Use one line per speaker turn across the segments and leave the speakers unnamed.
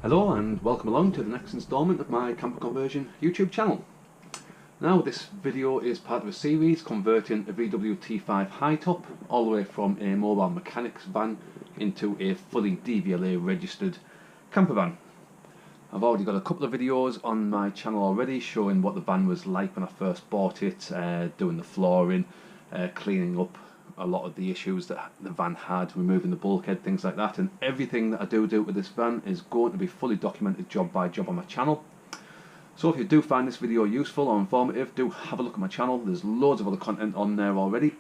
Hello and welcome along to the next instalment of my camper conversion YouTube channel. Now this video is part of a series converting a VW T5 high top all the way from a mobile mechanics van into a fully DVLA registered camper van. I've already got a couple of videos on my channel already showing what the van was like when I first bought it, doing the flooring, cleaning up a lot of the issues that the van had, removing the bulkhead, things like that, and everything that I do with this van is going to be fully documented job by job on my channel. So if you do find this video useful or informative, do have a look at my channel. There's loads of other content on there already,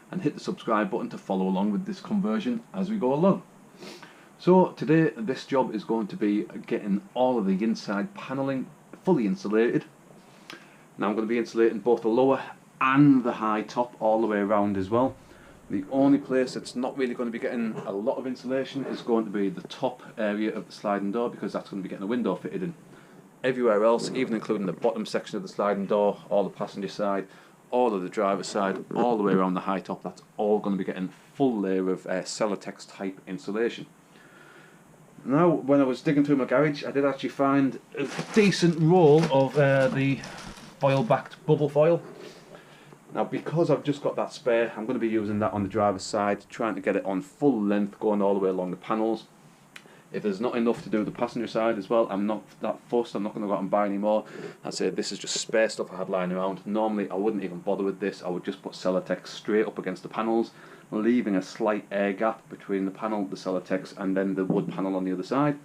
and hit the subscribe button to follow along with this conversion as we go along. So today this job is going to be getting all of the inside panelling fully insulated. Now I'm going to be insulating both the lower and the high top all the way around as well. The only place that's not really going to be getting a lot of insulation is going to be the top area of the sliding door, because that's going to be getting a window fitted in. Everywhere else, even including the bottom section of the sliding door, all the passenger side, all of the driver's side, all the way around the high top, that's all going to be getting full layer of Celotex type insulation. Now, when I was digging through my garage, I did actually find a decent roll of the foil-backed bubble foil. Now, because I've just got that spare, I'm going to be using that on the driver's side, trying to get it on full length, going all the way along the panels. If there's not enough to do the passenger side as well, I'm not that fussed, I'm not going to go out and buy any more. I'd say this is just spare stuff I had lying around. Normally I wouldn't even bother with this, I would just put Celotex straight up against the panels, leaving a slight air gap between the panel, the Celotex, and then the wood panel on the other side.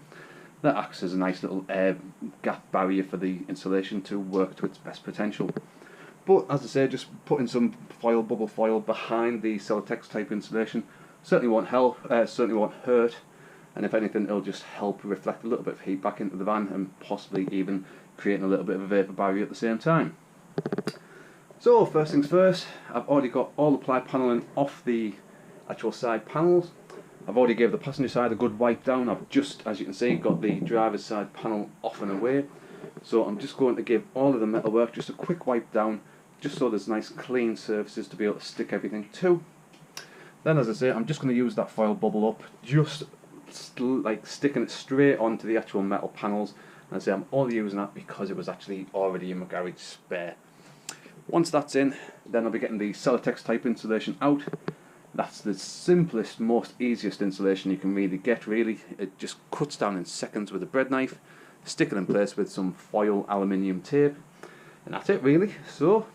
That acts as a nice little air gap barrier for the insulation to work to its best potential. But as I say, just putting some foil, bubble foil behind the Celotex type insulation certainly won't help, certainly won't hurt, and if anything it'll just help reflect a little bit of heat back into the van and possibly even creating a little bit of a vapour barrier at the same time. So first things first, I've already got all the ply panelling off the actual side panels. I've already gave the passenger side a good wipe down. I've just, as you can see, got the driver's side panel off and away. So I'm just going to give all of the metalwork just a quick wipe down, just so there's nice clean surfaces to be able to stick everything to. Then, as I say, I'm just going to use that foil bubble up, just like sticking it straight onto the actual metal panels. And I say I'm only using that because it was actually already in my garage spare. Once that's in, then I'll be getting the Celotex type insulation out. That's the simplest, most easiest insulation you can really get, really. It just cuts down in seconds with a bread knife. Stick it in place with some foil aluminium tape, and that's it really. So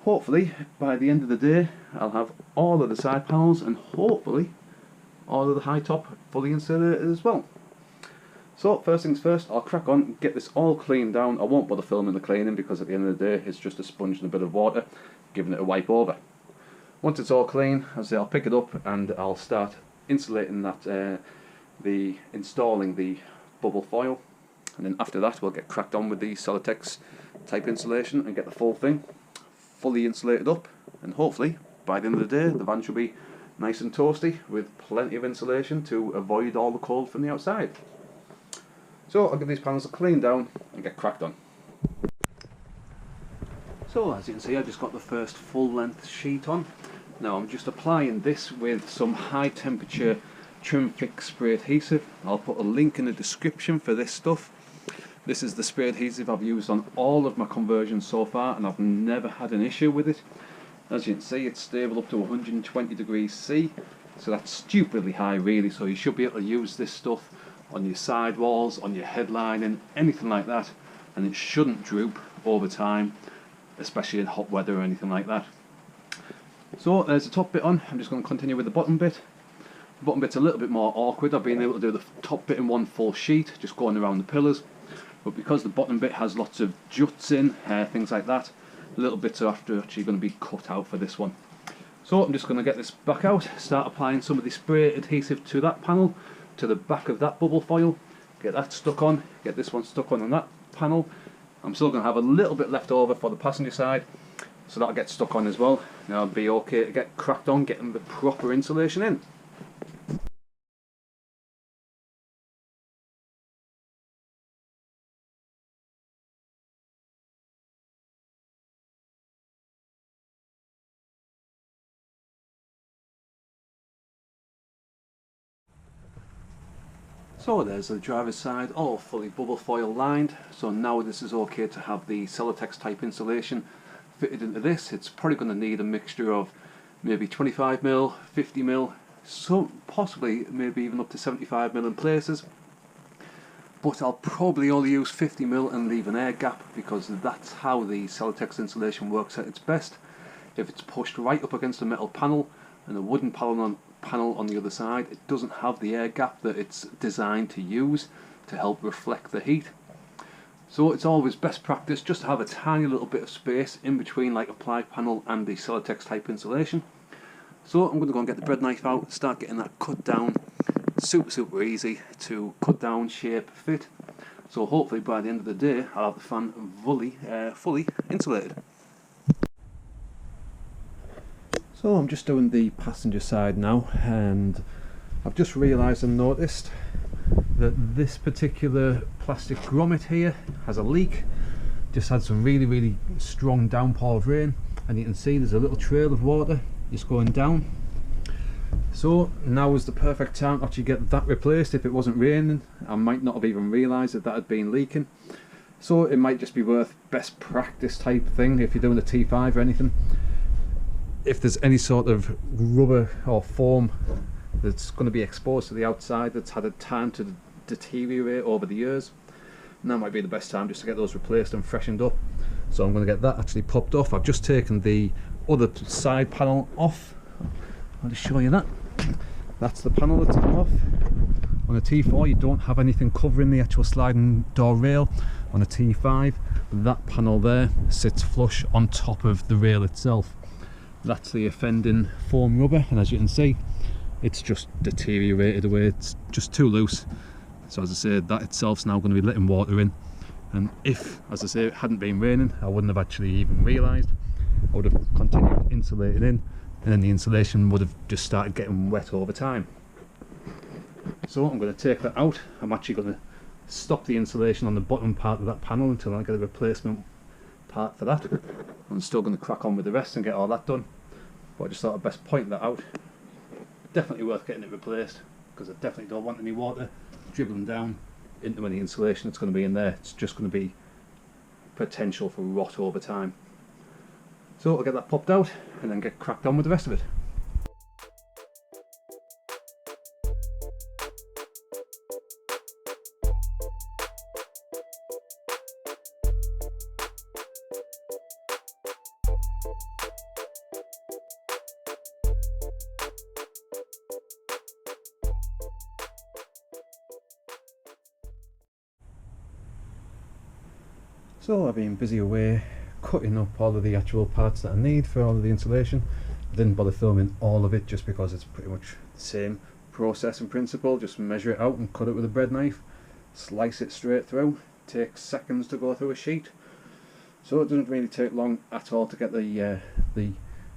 hopefully by the end of the day I'll have all of the side panels and hopefully all of the high top fully insulated as well. So first things first, I'll crack on and get this all cleaned down. I won't bother filming the cleaning because at the end of the day it's just a sponge and a bit of water, giving it a wipe over. Once it's all clean, as I say, I'll pick it up and I'll start insulating that, installing the bubble foil, and then after that we'll get cracked on with the Celotex type insulation and get the full thing fully insulated up, and hopefully by the end of the day the van should be nice and toasty with plenty of insulation to avoid all the cold from the outside. So I'll give these panels a clean down and get cracked on. So as you can see, I just got the first full length sheet on. Now I'm just applying this with some high temperature Trimfix spray adhesive. I'll put a link in the description for this stuff. This is the spray adhesive I've used on all of my conversions so far, and I've never had an issue with it. As you can see, it's stable up to 120 degrees C, so that's stupidly high really, so you should be able to use this stuff on your sidewalls, on your headlining, anything like that, and it shouldn't droop over time, especially in hot weather or anything like that. So there's the top bit on. I'm just going to continue with the bottom bit. The bottom bit's a little bit more awkward. I've been able to do the top bit in one full sheet, just going around the pillars, but because the bottom bit has lots of juts in, things like that, little bits are actually going to be cut out for this one. So I'm just going to get this back out, start applying some of the spray adhesive to that panel, to the back of that bubble foil, get that stuck on, get this one stuck on that panel. I'm still going to have a little bit left over for the passenger side, so that'll get stuck on as well. Now I'll be okay to get cracked on getting the proper insulation in. So there's the driver's side, all fully bubble foil lined. So now this is okay to have the Celotex type insulation fitted into this. It's probably going to need a mixture of maybe 25mm, 50mm, some possibly maybe even up to 75mm in places. But I'll probably only use 50mm and leave an air gap, because that's how the Celotex insulation works at its best. If it's pushed right up against a metal panel and a wooden panel on the other side, it doesn't have the air gap that it's designed to use to help reflect the heat. So it's always best practice just to have a tiny little bit of space in between like a ply panel and the Celotex type insulation. So I'm going to go and get the bread knife out, start getting that cut down. Super easy to cut down, shape, fit. So hopefully by the end of the day I'll have the fan fully insulated. So I'm just doing the passenger side now, and I've just realised and noticed that this particular plastic grommet here has a leak. Just had some really strong downpour of rain, and you can see there's a little trail of water just going down. So now is the perfect time to actually get that replaced. If it wasn't raining, I might not have even realised that that had been leaking. So it might just be worth best practice type thing if you're doing a T5 or anything. If there's any sort of rubber or foam that's going to be exposed to the outside that's had a time to deteriorate over the years, now might be the best time just to get those replaced and freshened up. So I'm going to get that actually popped off. I've just taken the other side panel off. I'll just show you that. That's the panel that's come off. On a T4 you don't have anything covering the actual sliding door rail. On a T5 that panel there sits flush on top of the rail itself. That's the offending foam rubber, and as you can see it's just deteriorated away. It's just too loose. So as I said, that itself's now going to be letting water in, and if, as I say, it hadn't been raining I wouldn't have actually even realised. I would have continued insulating in, and then the insulation would have just started getting wet over time. So I'm going to take that out. I'm actually going to stop the insulation on the bottom part of that panel until I get a replacement part for that. I'm still going to crack on with the rest and get all that done, but I just thought I'd best point that out. Definitely worth getting it replaced, because I definitely don't want any water dribbling down into any insulation that's going to be in there. It's just going to be potential for rot over time. So I'll get that popped out and then get cracked on with the rest of it. So I've been busy away cutting up all of the actual parts that I need for all of the insulation. I didn't bother filming all of it just because it's pretty much the same process and principle. Just measure it out and cut it with a bread knife, slice it straight through. Takes seconds to go through a sheet, so it doesn't really take long at all to get the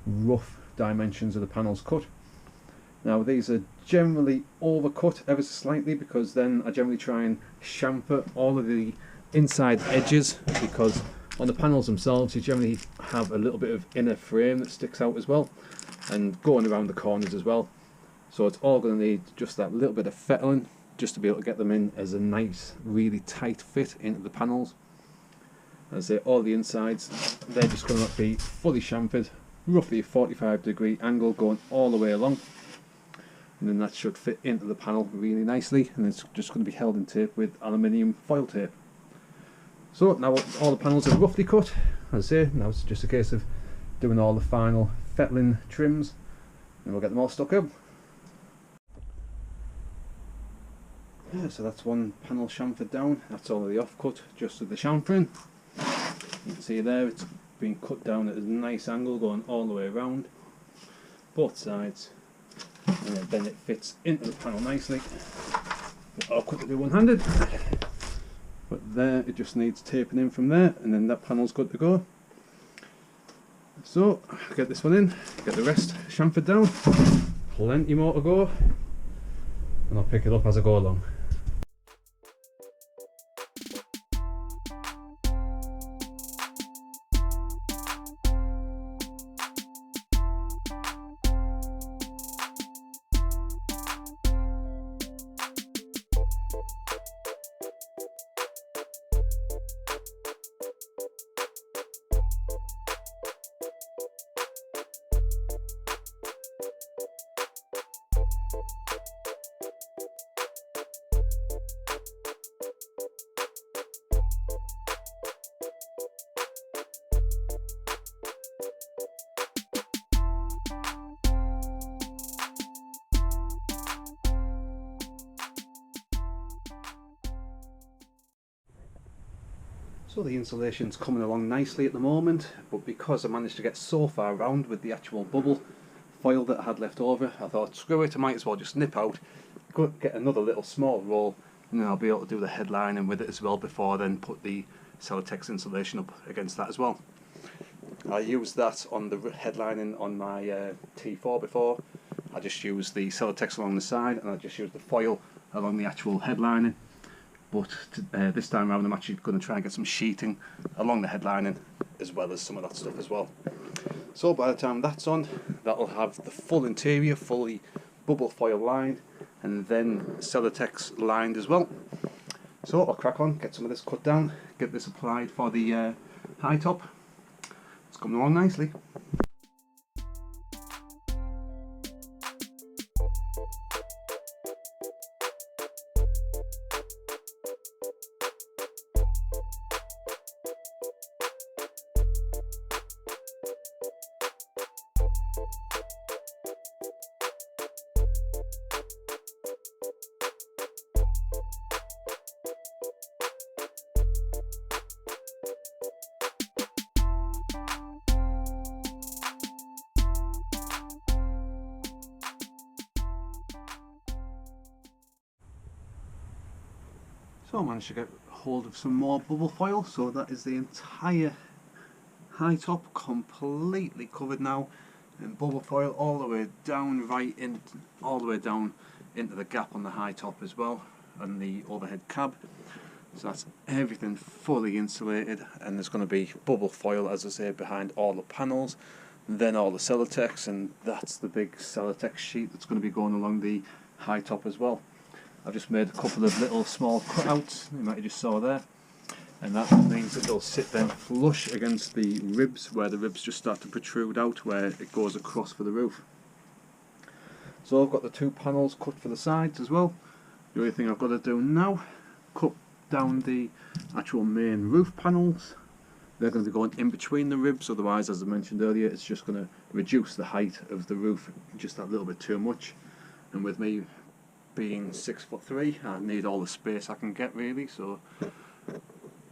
rough dimensions of the panels cut. Now these are generally overcut ever so slightly, because then I generally try and chamfer all of the inside edges, because on the panels themselves you generally have a little bit of inner frame that sticks out as well, and going around the corners as well. So it's all going to need just that little bit of fettling just to be able to get them in as a nice, really tight fit into the panels. As I say, all the insides, they're just going to be fully chamfered, roughly a 45-degree angle going all the way along, and then that should fit into the panel really nicely, and it's just going to be held in tape with aluminium foil tape. So now all the panels are roughly cut. As I say, now it's just a case of doing all the final fettling trims, and we'll get them all stuck up. Yeah, so that's one panel chamfered down. That's all of the offcut, just with the chamfering. You can see there it's been cut down at a nice angle going all the way around both sides, and then it fits into the panel nicely. I'll quickly do one-handed, but there it just needs taping in from there, and then that panel's good to go. So I'll get this one in, get the rest chamfered down, plenty more to go, and I'll pick it up as I go along. So the insulation's coming along nicely at the moment, but because I managed to get so far around with the actual bubble foil that I had left over, I thought, screw it, I might as well just nip out, go get another little small roll, and then I'll be able to do the headlining with it as well before then put the Celotex insulation up against that as well. I used that on the headlining on my T4 before. I just used the Celotex along the side and I just used the foil along the actual headlining. But this time around I'm actually going to try and get some sheeting along the headlining as well as some of that stuff as well. So by the time that's on, that'll have the full interior fully bubble foil lined and then Celotex lined as well. So I'll crack on, get some of this cut down, get this applied for the high top. It's coming along nicely. So I managed to get hold of some more bubble foil, so that is the entire high top completely covered now in bubble foil all the way down, all the way down into the gap on the high top as well, and the overhead cab. So that's everything fully insulated, and there's going to be bubble foil, as I say, behind all the panels, then all the Celotex, and that's the big Celotex sheet that's going to be going along the high top as well. I've just made a couple of little small cutouts, you might have just saw there, and that means that they'll sit then flush against the ribs, where the ribs just start to protrude out where it goes across for the roof. So I've got the two panels cut for the sides as well. The only thing I've got to do now, cut down the actual main roof panels. They're going to be going in between the ribs, otherwise, as I mentioned earlier, it's just going to reduce the height of the roof just that little bit too much. And with me being 6'3", I need all the space I can get really, so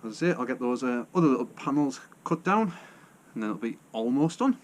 that's it. I'll get those other little panels cut down and then it'll be almost done.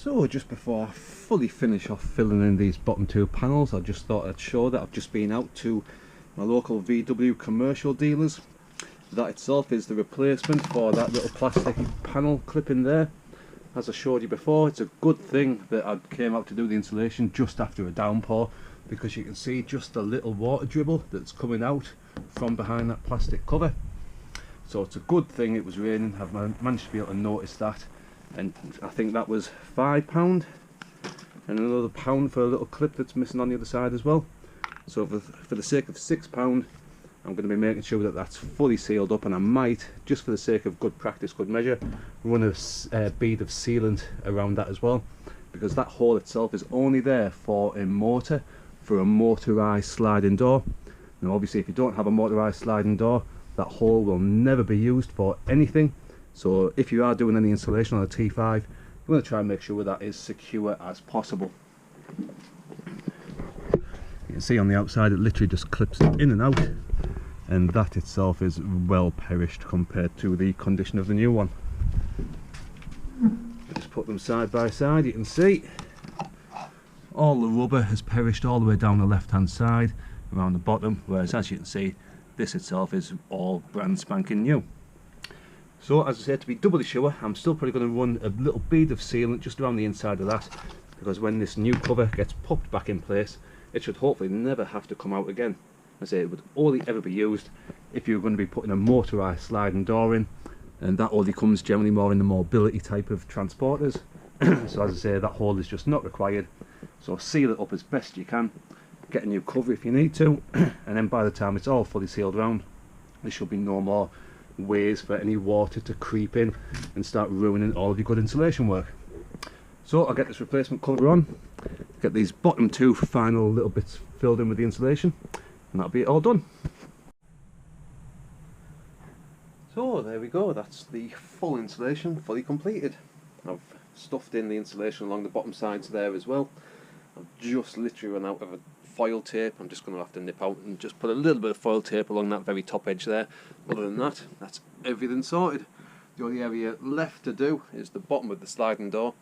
So just before I fully finish off filling in these bottom two panels, I just thought I'd show that I've just been out to my local VW commercial dealers. That itself is the replacement for that little plastic panel clip in there. As I showed you before, it's a good thing that I came out to do the insulation just after a downpour, because you can see just a little water dribble that's coming out from behind that plastic cover. So it's a good thing it was raining. I've managed to be able to notice that. And I think that was £5 and another £1 for a little clip that's missing on the other side as well. So for the sake of £6, I'm going to be making sure that that's fully sealed up, and I might, just for the sake of good practice, good measure, run a bead of sealant around that as well, because that hole itself is only there for a mortar, for a motorised sliding door. Now obviously if you don't have a motorised sliding door, that hole will never be used for anything. So if you are doing any installation on a T5, you want to try and make sure that is secure as possible. can see on the outside it literally just clips in and out, and that itself is well perished compared to the condition of the new one. Just put them side by side, you can see all the rubber has perished all the way down the left hand side around the bottom, whereas as you can see this itself is all brand spanking new. So as I said, to be doubly sure, I'm still probably going to run a little bead of sealant just around the inside of that, because when this new cover gets popped back in place, it should hopefully never have to come out again. I say it would only ever be used if you're going to be putting a motorised sliding door in, and that only comes generally more in the mobility type of transporters. So as I say, that hole is just not required, so seal it up as best you can, get a new cover if you need to, and then by the time it's all fully sealed round, there should be no more ways for any water to creep in and start ruining all of your good insulation work. So I'll get this replacement cover on, get these bottom two final little bits filled in with the insulation, and that'll be it all done. So there we go, that's the full insulation fully completed. I've stuffed in the insulation along the bottom sides there as well. I've just literally run out of foil tape. I'm just going to have to nip out and just put a little bit of foil tape along that very top edge there. Other than that, that's everything sorted. The only area left to do is the bottom of the sliding door,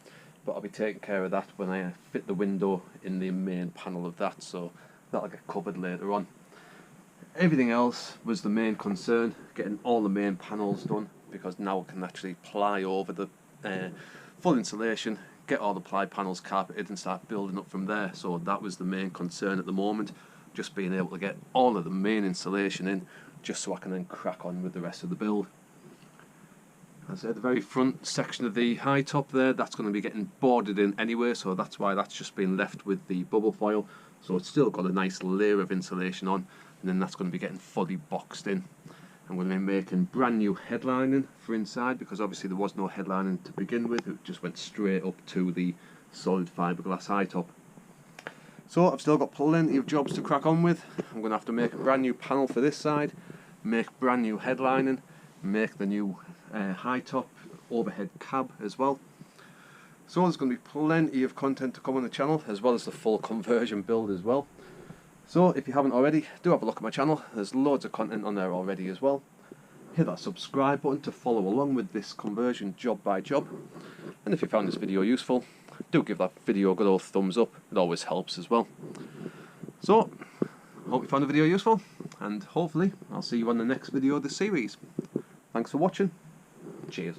but I'll be taking care of that when I fit the window in the main panel of that, so that'll get covered later on. Everything else was the main concern, getting all the main panels done, because now I can actually ply over the full insulation, get all the ply panels carpeted and start building up from there. So that was the main concern at the moment, just being able to get all of the main insulation in, just so I can then crack on with the rest of the build. As I said, the very front section of the high top there, that's going to be getting boarded in anyway, so that's why that's just been left with the bubble foil, so it's still got a nice layer of insulation on, and then that's going to be getting fully boxed in. I'm going to be making brand new headlining for inside, because obviously there was no headlining to begin with, it just went straight up to the solid fiberglass high top. So I've still got plenty of jobs to crack on with. I'm going to have to make a brand new panel for this side, make brand new headlining, make the new high top overhead cab as well. So there's going to be plenty of content to come on the channel, as well as the full conversion build as well. So if you haven't already, do have a look at my channel. There's loads of content on there already as well. Hit that subscribe button to follow along with this conversion job by job. And if you found this video useful, do give that video a good old thumbs up. It always helps as well. So I hope you found the video useful, and hopefully I'll see you on the next video of the series. Thanks for watching. Cheers.